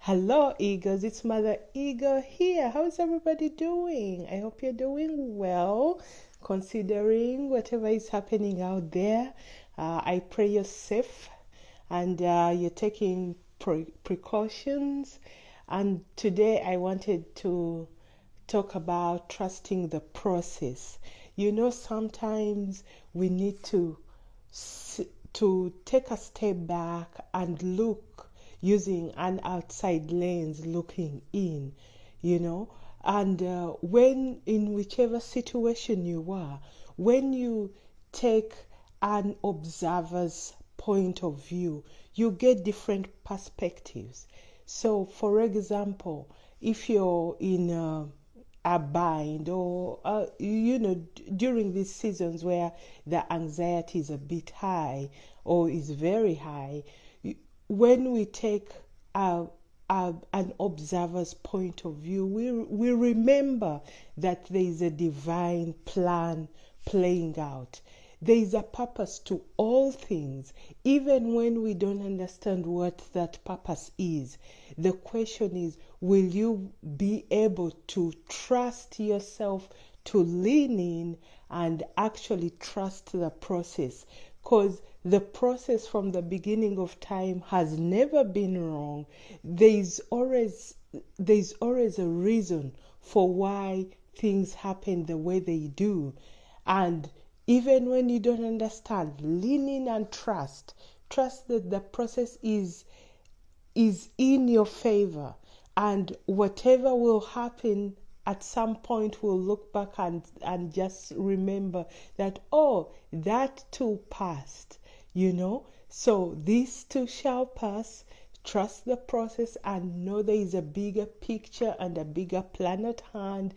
Hello, Eagles. It's Mother Eagle here. How's everybody doing? I hope you're doing well, considering whatever is happening out there. I pray you're safe and you're taking precautions. And today I wanted to talk about trusting the process. You know, sometimes we need to take a step back and look using an outside lens looking in, and when in whichever situation you are, when you take an observer's point of view, you get different perspectives. So for example, if you're in a bind or during these seasons where the anxiety is a bit high or is very high, when we take an observer's point of view, we remember that there is a divine plan playing out. There is a purpose to all things, even when we don't understand what that purpose is. The question is, will you be able to trust yourself, to lean in and actually trust the process? Because the process from the beginning of time has never been wrong. There's always a reason for why things happen the way they do. And even when you don't understand, lean in and trust that the process is in your favor, and whatever will happen at some point we'll look back and just remember that, oh, that too passed, So this too shall pass. Trust the process and know there is a bigger picture and a bigger plan at hand.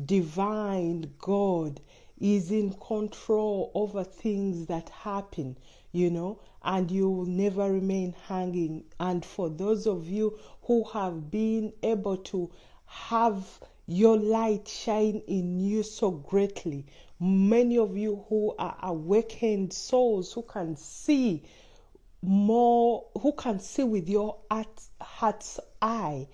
Divine God is in control over things that happen, and you will never remain hanging. And for those of you who have been able to have your light shine in you so greatly, many of you who are awakened souls who can see more, who can see with your heart's eye,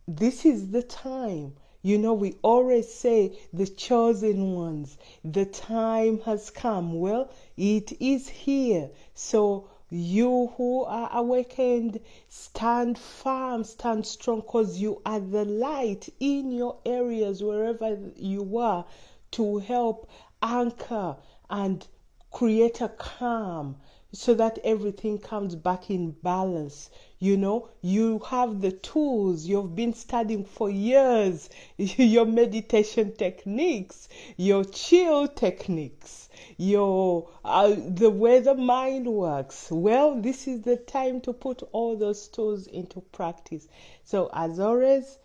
this is the time. We always say the chosen ones, the time has come. Well, it is here. So you who are awakened, stand firm, stand strong, because you are the light in your areas, wherever you are, to help anchor and create a calm so that everything comes back in balance. You have the tools you've been studying for years, your meditation techniques, your chill techniques, your the way the mind works. Well, this is the time to put all those tools into practice. So as always,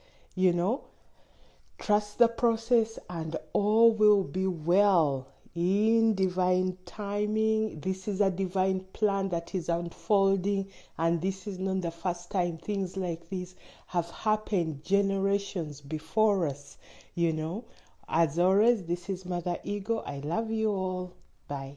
trust the process and all will be well. In divine timing, this is a divine plan that is unfolding, and this is not the first time things like this have happened generations before us. As always, this is Mother Ego. I love you all. Bye.